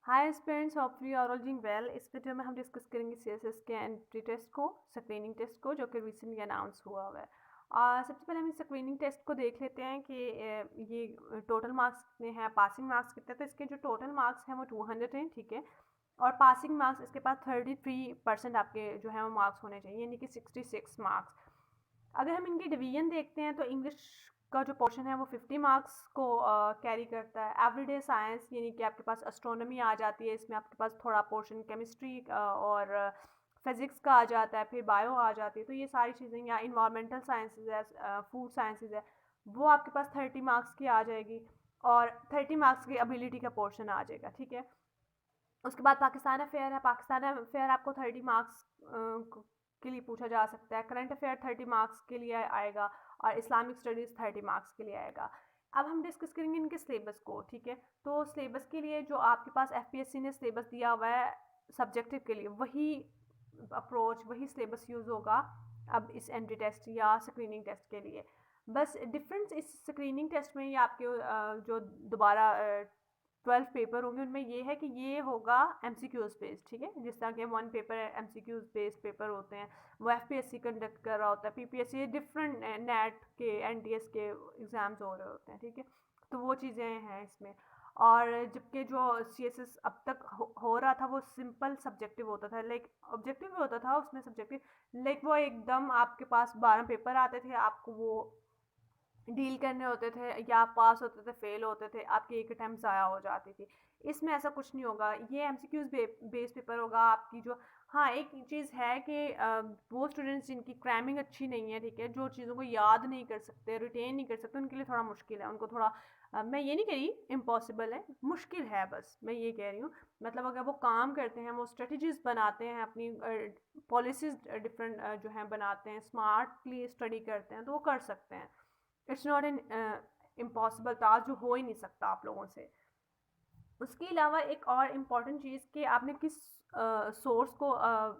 Hi students, hope you are all doing well. इस video में हम डिस्कस करेंगे सीएसएस के एंट्री टेस्ट को, स्क्रीनिंग टेस्ट को, जो कि रिसेंटली अनाउंस हुआ है। सबसे पहले हम स्क्रीनिंग टेस्ट को देख लेते हैं कि ये टोटल मार्क्स कितने हैं, पासिंग मार्क्स कितने। तो इसके जो टोटल मार्क्स हैं वो 200 हैं, ठीक है। और पासिंग मार्क्स इसके पास 33% आपके जो है वो मार्क्स होने चाहिए, यानी कि 66 मार्क्स। अगर हम इनकी डिवीजन देखते हैं तो इंग्लिश का जो पोर्शन है वो 50 मार्क्स को कैरी करता है। एवरीडे साइंस यानी कि आपके पास एस्ट्रोनॉमी आ जाती है, इसमें आपके पास थोड़ा पोर्शन केमिस्ट्री और फिजिक्स का आ जाता है, फिर बायो आ जाती है। तो ये सारी चीज़ें, या इन्वायरमेंटल साइंसेज है, फूड साइंसेज है, वो आपके पास 30 मार्क्स की आ जाएगी। और 30 मार्क्स की एबिलिटी का पोर्शन आ जाएगा, ठीक है। उसके बाद पाकिस्तान अफेयर है। पाकिस्तान अफेयर आपको 30 मार्क्स के लिए पूछा जा सकता है। करंट अफेयर 30 मार्क्स के लिए आएगा, और इस्लामिक स्टडीज़ 30 मार्क्स के लिए आएगा। अब हम डिस्कस करेंगे इनके सिलेबस को, ठीक है। तो सिलेबस के लिए जो आपके पास एफपीएससी ने सिलेबस दिया हुआ है सब्जेक्टिव के लिए, वही अप्रोच, वही सिलेबस यूज़ होगा अब इस एंट्री टेस्ट या स्क्रीनिंग टेस्ट के लिए। बस डिफरेंस इस स्क्रीनिंग टेस्ट में, या आपके जो दोबारा 12 पेपर होंगे, उनमें ये है कि ये होगा एमसीक्यूज बेस्ड, ठीक है। जिस तरह के one paper MCQs based paper होते हैं, वो एफपीएससी कंडक्ट कर रहा होता है, पीपीएससी डिफरेंट नेट के एनटीएस के एग्जाम्स हो रहे होते हैं, ठीक है। तो वो चीज़ें हैं इसमें। और जबकि जो सीएसएस अब तक हो रहा था वो सिंपल सब्जेक्टिव होता था, लाइक ऑब्जेक्टिव भी होता था उसमें सब्जेक्टिव, लाइक वो एकदम आपके पास 12 पेपर आते थे, आपको वो डील करने होते थे, या आप पास होते थे, फेल होते थे, आपकी एक अटैम्प्ट ज़ाया हो जाती थी। इसमें ऐसा कुछ नहीं होगा, ये एमसीक्यूज बेस्ड पेपर होगा आपकी। जो हाँ, एक चीज़ है कि वो स्टूडेंट्स जिनकी क्रैमिंग अच्छी नहीं है, ठीक है, जो चीज़ों को याद नहीं कर सकते, रिटेन नहीं कर सकते, उनके लिए थोड़ा मुश्किल है। उनको थोड़ा मैं ये नहीं कह रही इम्पॉसिबल है, मुश्किल है, बस मैं ये कह रही हूँ। मतलब अगर वो काम करते हैं, वो स्ट्रेटजीज बनाते हैं, अपनी पॉलिसीज डिफरेंट जो हैं बनाते हैं, स्मार्टली स्टडी करते हैं, तो वो कर सकते हैं। It's not an impossible task, जो हो ही नहीं सकता आप लोगों से। उसके अलावा एक और इम्पॉर्टेंट चीज़ कि आपने किस सोर्स को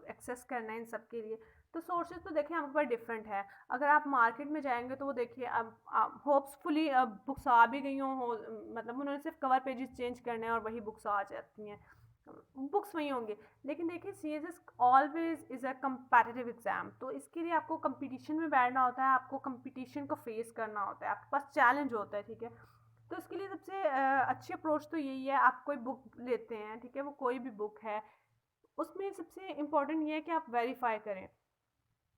एक्सेस करना है इन सब के लिए। तो सोर्सेज तो देखिए आपके पास डिफरेंट है। अगर आप मार्केट में जाएंगे तो वो देखिए, अब होप्सफुली बुक्स आ भी गई हो, मतलब उन्होंने सिर्फ कवर पेजेस चेंज करने हैं और वही बुक्स आ जाती हैं, बुक्स वही होंगे। लेकिन देखिए CSS always is a competitive exam, तो इसके लिए आपको कंपटीशन में बैठना होता है, आपको कंपटीशन को फेस करना होता है, आपके पास चैलेंज होता है, ठीक है। तो इसके लिए सबसे अच्छी अप्रोच तो यही है, आप कोई बुक लेते हैं, ठीक है, वो कोई भी बुक है, उसमें सबसे इम्पोर्टेंट ये है कि आप वेरीफाई करें।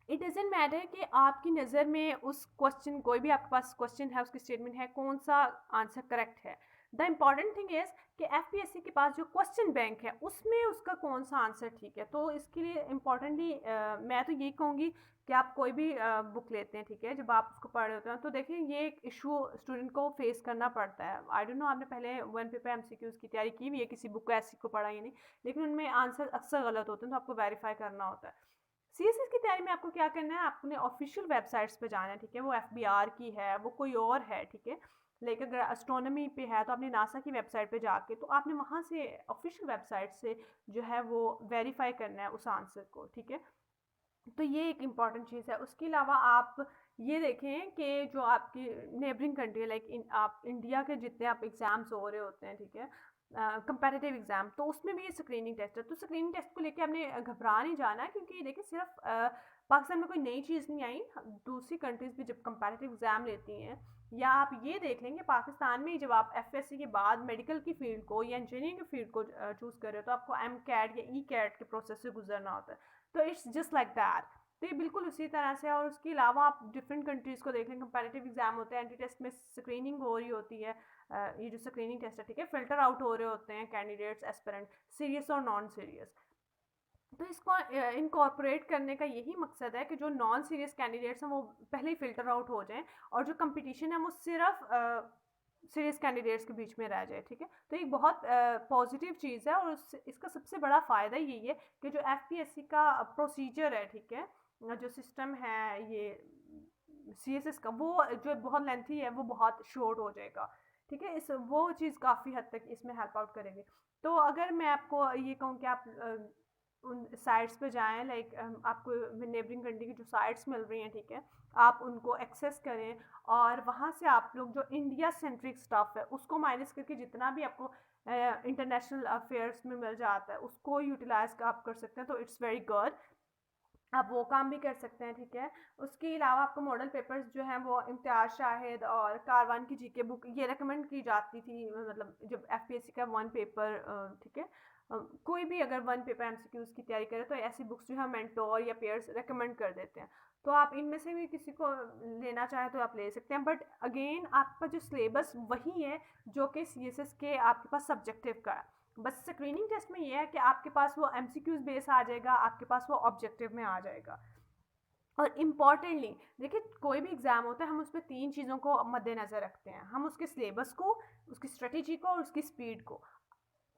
इट डजेंट मैटर कि आपकी नज़र में उस क्वेश्चन, कोई भी आपके पास क्वेश्चन है, उसकी स्टेटमेंट है, कौन सा आंसर करेक्ट है। द इम्पॉर्टेंट थिंग इज़ कि एफपीएससी के पास जो क्वेश्चन बैंक है उसमें उसका कौन सा आंसर ठीक है। तो इसके लिए इम्पॉर्टेंटली मैं तो यही कहूँगी कि आप कोई भी बुक लेते हैं, ठीक है, जब आप उसको पढ़ रहे होते हैं, तो देखिए ये एक इशू स्टूडेंट को फेस करना पड़ता है। आई डोंट नो आपने पहले वन पेपर एमसीक्यूज की तैयारी की भी है, किसी बुक को ऐसी को पढ़ा या नहीं, लेकिन उनमें आंसर अक्सर गलत होते हैं, तो आपको वेरीफाई करना होता है। सीएसएस की तैयारी में आपको क्या करना है, आपने ऑफिशियल वेबसाइट्स पे जाना है, ठीक है। वो एफबीआर की है, वो कोई और है, ठीक है। लेकिन अगर एस्ट्रोनॉमी पे है तो आपने नासा की वेबसाइट पे जाके, तो आपने वहाँ से ऑफिशियल वेबसाइट से जो है वो वेरीफाई करना है उस आंसर को, ठीक है। तो ये एक इम्पॉर्टेंट चीज़ है। उसके अलावा आप ये देखें कि जो आपकी नेबरिंग कंट्री है, लाइक आप इंडिया के जितने आप एग्ज़ाम्स हो रहे होते हैं, ठीक है, कंपेटिटिव एग्ज़ाम, तो उसमें भी ये स्क्रीनिंग टेस्ट है। तो स्क्रीनिंग टेस्ट को लेके आपने घबरा नहीं जाना है, क्योंकि देखिए सिर्फ पाकिस्तान में कोई नई चीज़ नहीं आई। दूसरी कंट्रीज़ भी जब कंपेटिटिव एग्ज़ाम लेती हैं, या आप ये देख लेंगे पाकिस्तान में जब आप एफएससी के बाद मेडिकल की फील्ड को या इंजीनियरिंग की फील्ड को चूज़ कर रहे हो, तो आपको एम कैट या ई कैट के प्रोसेस से गुजरना होता है। तो इट्स जस्ट लाइक दैट। तो ये बिल्कुल उसी तरह से। और उसके अलावा आप डिफरेंट कंट्रीज़ को देख लें, कंपैरेटिव एग्जाम होते हैं, एंटी टेस्ट में स्क्रीनिंग हो रही होती है। ये जो स्क्रीनिंग टेस्ट है, ठीक है, फिल्टर आउट हो रहे होते हैं कैंडिडेट्स, एस्पिरेंट, सीरियस और नॉन सीरियस। तो इसको इनकॉर्पोरेट करने का यही मकसद है कि जो नॉन सीरियस कैंडिडेट्स हैं वो पहले ही फ़िल्टर आउट हो जाएं, और जो कंपटीशन है वो सिर्फ सीरियस कैंडिडेट्स के बीच में रह जाए, ठीक है। तो एक बहुत पॉजिटिव चीज़ है, और इसका सबसे बड़ा फ़ायदा यही है कि जो एफपीएससी का प्रोसीजर है, ठीक है, जो सिस्टम है ये सीएसएस का, वो जो बहुत लेंथी है वो बहुत शॉर्ट हो जाएगा, ठीक है। इस वो चीज़ काफ़ी हद तक इसमें हेल्प आउट करेगी। तो अगर मैं आपको ये कहूँ कि आप उन साइट्स पे जाएँ, लाइक आपको नेबरिंग कंट्री की जो साइट्स मिल रही हैं, ठीक है, आप उनको एक्सेस करें, और वहाँ से आप लोग जो इंडिया सेंट्रिक स्टफ है उसको माइनस करके जितना भी आपको इंटरनेशनल अफेयर्स में मिल जाता है, उसको यूटिलाइज आप कर सकते हैं, तो इट्स वेरी गुड। आप वो काम भी कर सकते हैं, ठीक है। उसके अलावा आपको मॉडल पेपर्स जो हैं वो इम्तियाज़ शाहिद और कारवान की जीके बुक ये रेकमेंड की जाती थी, मतलब जब एफपीएससी का वन पेपर, ठीक है। कोई भी अगर वन पेपर एमसीक्यूज की तैयारी करे तो ऐसी बुक्स जो है मेंटोर या पेयर्स रेकमेंड कर देते हैं। तो आप इनमें से भी किसी को लेना चाहें तो आप ले सकते हैं, बट अगेन आपका जो सिलेबस वही है जो कि सीएसएस के आपके पास सब्जेक्टिव का है। बस स्क्रीनिंग टेस्ट में ये है कि आपके पास वो एमसीक्यूज बेस आ जाएगा, आपके पास वो ऑब्जेक्टिव में आ जाएगा। और इम्पॉर्टेंटली देखिए, कोई भी एग्ज़ाम होता है हम उसमें 3 चीज़ों को मद्देनज़र रखते हैं। हम उसके सिलेबस को, उसकी स्ट्रेटेजी को और उसकी स्पीड को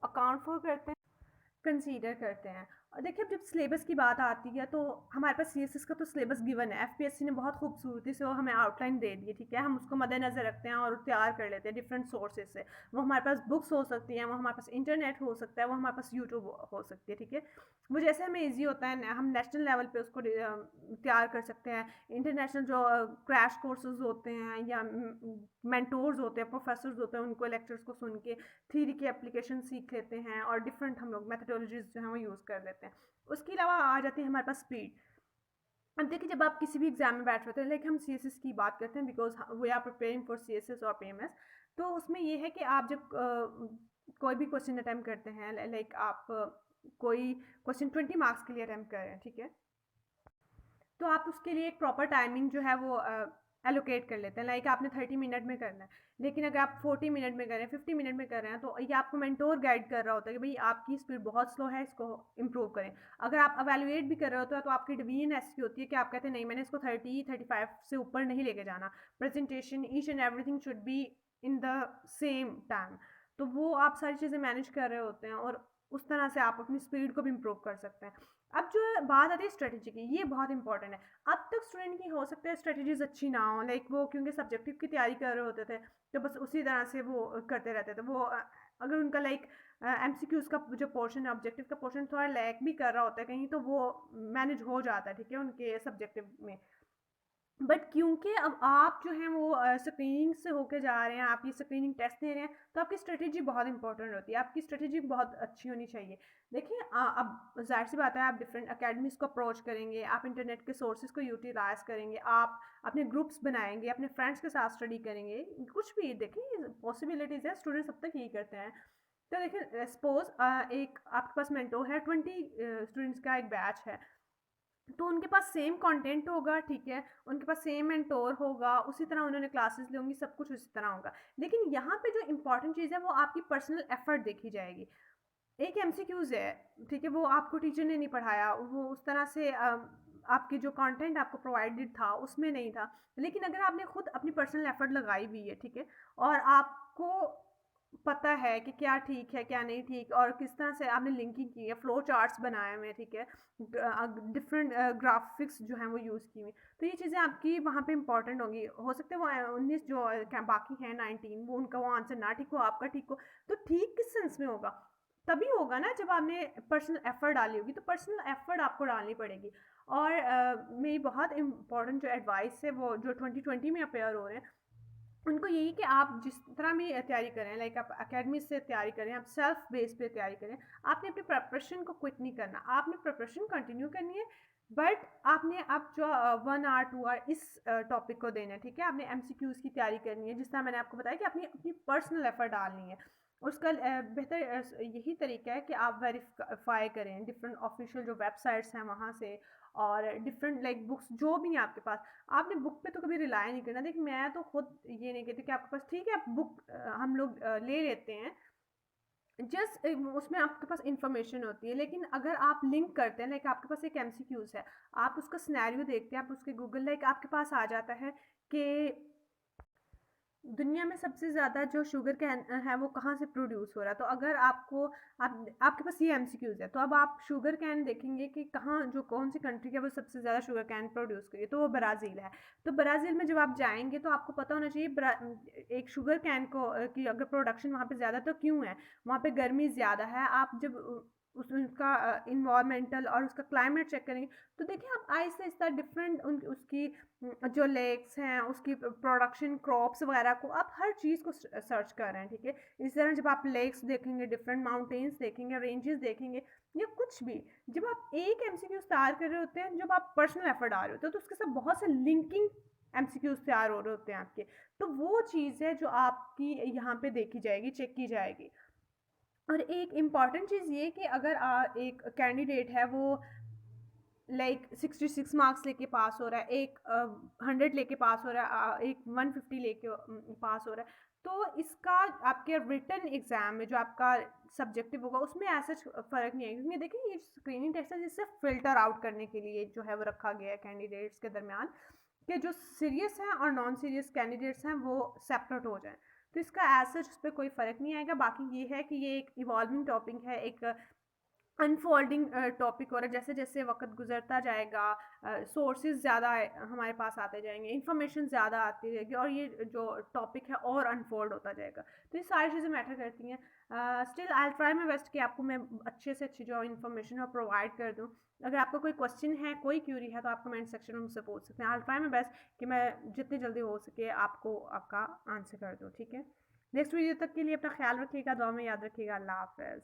अकाउंट फॉर करते हैं, कंसीडर करते हैं। और देखिए, अब जब सिलेबस की बात आती है तो हमारे पास सीएसएस का तो सिलेबस गिवन है, एफपीएससी ने बहुत खूबसूरती से वो हमें आउटलाइन दे दी है, ठीक है। हम उसको मद्देनज़र रखते हैं और तैयार कर लेते हैं डिफरेंट सोर्सेज से। वो हमारे पास बुक्स हो सकती हैं, वो हमारे पास इंटरनेट हो सकता है, वो हमारे पास यूट्यूब हो सकती है, ठीक है। वो जैसे हमें ईजी होता है हम नेशनल लेवल पे उसको तैयार कर सकते हैं। इंटरनेशनल जो क्रैश कोर्सेज होते हैं या मेंटोर्स होते हैं, प्रोफेसर्स होते हैं, उनको लेक्चर्स को सुन के थ्योरी की एप्लीकेशन सीख लेते हैं और डिफरेंट हम लोग मेथडोलॉजीज जो हैं वो यूज़ कर लेते हैं। उसके अलावा आ जाती है हमारे पास स्पीड। अब देखिए, जब आप किसी भी एग्जाम में बैठ रहे हैं, लाइक हम सीएसएस की बात करते हैं because we are preparing for CSS और पीएमएस, तो उसमें ये है कि आप जब कोई भी क्वेश्चन अटैम्प्ट करते हैं, लाइक आप कोई क्वेश्चन 20 मार्क्स के लिए अटैम्प्ट कर रहे हैं, ठीक है, तो आप उसके लिए एक प्रॉपर टाइमिंग जो है वो एलोकेट कर लेते हैं। लाइक आपने 30 मिनट में करना है, लेकिन अगर आप 40 मिनट में कर रहे हैं, 50 मिनट में कर रहे हैं, तो ये आपको मेंटोर गाइड कर रहा होता है कि भाई आपकी स्पीड बहुत स्लो है, इसको इम्प्रूव करें। अगर आप अवेलुएट भी कर रहे होते हैं तो आपकी डिवीजन ऐसी होती है कि आप कहते हैं नहीं, मैंने इसको 30-35 से ऊपर नहीं लेके जाना, presentation each and everything should be in the same time. तो वो आप सारी चीज़ें मैनेज कर रहे होते हैं और उस तरह से आप अपनी स्पीड को भी इम्प्रूव कर सकते हैं। अब जो बात आती है स्ट्रेटेजी की, ये बहुत इंपॉर्टेंट है। अब तक स्टूडेंट की हो सकता है स्ट्रेटेजीज अच्छी ना हो, लाइक वो क्योंकि सब्जेक्टिव की तैयारी कर रहे होते थे तो बस उसी तरह से वो करते रहते थे। वो अगर उनका लाइक एमसीक्यूज का जो पोर्शन है, ऑब्जेक्टिव का पोर्शन थोड़ा लैक भी कर रहा होता है कहीं, तो वो मैनेज हो जाता है, ठीक है, उनके सब्जेक्टिव में। बट क्योंकि अब आप जो हैं वो स्क्रीनिंग से होके जा रहे हैं, आप ये स्क्रीनिंग टेस्ट दे रहे हैं, तो आपकी स्ट्रेटेजी बहुत इंपॉर्टेंट होती है, आपकी स्ट्रेटेजी बहुत अच्छी होनी चाहिए। देखिए, अब जाहिर सी बात है, आप डिफरेंट अकेडमीज़ को अप्रोच करेंगे, आप इंटरनेट के सोर्सेज को यूटिलाइज करेंगे, आप अपने ग्रुप्स बनाएंगे, अपने फ्रेंड्स के साथ स्टडी करेंगे, कुछ भी देखिए पॉसिबिलिटीज़ है, स्टूडेंट्स अब तक यही करते हैं। तो देखिए, सपोज एक आपके पास मेंटोर है, 20 स्टूडेंट्स का एक बैच है, तो उनके पास सेम कंटेंट होगा, ठीक है, उनके पास सेम मेंटोर होगा, उसी तरह उन्होंने क्लासेस ली होंगी, सब कुछ उसी तरह होगा। लेकिन यहाँ पे जो इंपॉर्टेंट चीज़ है वो आपकी पर्सनल एफर्ट देखी जाएगी। एक एमसीक्यूज है, ठीक है, वो आपको टीचर ने नहीं पढ़ाया, वो उस तरह से आपके जो कंटेंट आपको प्रोवाइडेड था उसमें नहीं था, लेकिन अगर आपने खुद अपनी पर्सनल एफर्ट लगाई हुई है, ठीक है, और आपको पता है कि क्या ठीक है क्या नहीं ठीक, और किस तरह से आपने लिंकिंग की है, फ्लो चार्ट्स बनाए हुए हैं, ठीक है, डिफरेंट ग्राफिक्स जो हैं वो यूज़ की हुई, तो ये चीज़ें आपकी वहाँ पे इंपॉर्टेंट होंगी। हो सकता है वो 19 जो बाकी हैं 19, वो उनका वो आंसर ना ठीक हो, आपका ठीक हो। तो ठीक किस सेंस में होगा? तभी होगा ना जब आपने पर्सनल एफर्ट डाली होगी, तो पर्सनल एफर्ट आपको डालनी पड़ेगी। और मेरी बहुत इंपॉर्टेंट जो एडवाइस है वो जो 2020 में अपेयर हो रहे हैं, उनको यही कि आप जिस तरह भी तैयारी करें, लाइक आप अकेडमी से तैयारी करें, आप सेल्फ बेस पे तैयारी करें, आपने अपनी प्रिपरेशन को क्विट नहीं करना, आपने प्रिपरेशन कंटिन्यू करनी है, बट आपने अब जो 1 आवर 2 आवर इस टॉपिक को देना है, ठीक है, आपने एमसीक्यूज की तैयारी करनी है, जिस तरह मैंने आपको बताया कि अपनी अपनी पर्सनल एफर्ट डालनी है। उसका बेहतर यही तरीका है कि आप वेरीफाई करें डिफरेंट ऑफिशियल जो वेबसाइट्स हैं वहाँ से, और डिफरेंट लाइक बुक्स जो भी हैं आपके पास, आपने बुक पे तो कभी रिलाय नहीं करना। देखिए, मैं तो खुद ये नहीं कहती कि आपके पास ठीक है आप बुक हम लोग ले लेते हैं, जस्ट उसमें आपके पास इंफॉर्मेशन होती है, लेकिन अगर आप लिंक करते हैं, लाइक आपके पास एक एमसीक्यूज है, आप उसका सिनेरियो देखते हैं, आप उसके गूगल लाइक आपके पास आ जाता है कि दुनिया में सबसे ज़्यादा जो शुगर कैन है वो कहाँ से प्रोड्यूस हो रहा है। तो अगर आपके पास ये एमसीक्यूज़ है, तो अब आप शुगर कैन देखेंगे कि कहाँ जो कौन सी कंट्री है वो सबसे ज़्यादा शुगर कैन प्रोड्यूस करी है, तो वो ब्राज़ील है। तो ब्राज़ील में जब आप जाएंगे तो आपको पता होना चाहिए एक शुगर कैन को की अगर प्रोडक्शन वहाँ पे ज़्यादा तो क्यों है, वहाँ पे गर्मी ज़्यादा है। आप जब उसका इन्वायरमेंटल और उसका क्लाइमेट चेक करेंगे, तो देखिए आप आहिस्ता आहिस्ता डिफरेंट उसकी जो लेक्स हैं, उसकी प्रोडक्शन क्रॉप्स वगैरह को आप हर चीज़ को सर्च कर रहे हैं, ठीक है। इस तरह जब आप लेक्स देखेंगे, डिफरेंट माउंटेन्स देखेंगे, रेंजेस देखेंगे या कुछ भी, जब आप एक एमसीक्यू तैयार कर रहे होते हैं, जब आप पर्सनल एफर्ट डाल रहे होते हैं, तो उसके साथ बहुत से लिंकिंग एमसीक्यूज तैयार हो रहे होते हैं आपके, तो वो चीज़ है जो आपकी यहाँ पे देखी जाएगी, चेक की जाएगी। और एक इम्पॉर्टेंट चीज़ ये कि अगर एक कैंडिडेट है वो लाइक 66 मार्क्स लेके पास हो रहा है, एक 100 लेके पास हो रहा है, एक 150 लेके पास हो रहा है, तो इसका आपके रिटन एग्ज़ाम में जो आपका सब्जेक्टिव होगा उसमें ऐसा फ़र्क नहीं है, क्योंकि देखिए ये स्क्रीनिंग टेस्ट है जिससे फ़िल्टर आउट करने के लिए जो है वो रखा गया है कैंडिडेट्स के दरमियान, कि जो सीरियस हैं और नॉन सीरियस कैंडिडेट्स हैं वो सेपरेट हो जाएं। तो इसका एज सच उस पर कोई फ़र्क नहीं आएगा। बाकी ये है कि ये एक इवॉल्विंग टॉपिक है, एक अनफोल्डिंग टॉपिक हो रहा है, जैसे जैसे वक्त गुजरता जाएगा सोर्सेज ज़्यादा हमारे पास आते जाएंगे, इंफॉर्मेशन ज़्यादा आती रहेगी और ये जो टॉपिक है और अनफोल्ड होता जाएगा, तो ये सारी चीज़ें मैटर करती हैं। Still I try my best कि आपको मैं अच्छे से अच्छी जो इन्फॉर्मेशन है प्रोवाइड कर दूँ। अगर आपका कोई क्वेश्चन है, कोई क्यूरी है, तो आप कमेंट सेक्शन में मुझसे पूछ सकते हैं। आई ट्राई माई बेस्ट कि मैं जितनी जल्दी हो सके आपको आपका आंसर कर दूँ, ठीक है। नेक्स्ट वीडियो तक के लिए अपना ख्याल रखिएगा, दुआ में याद रखिएगा। अल्लाह हाफ़िज़।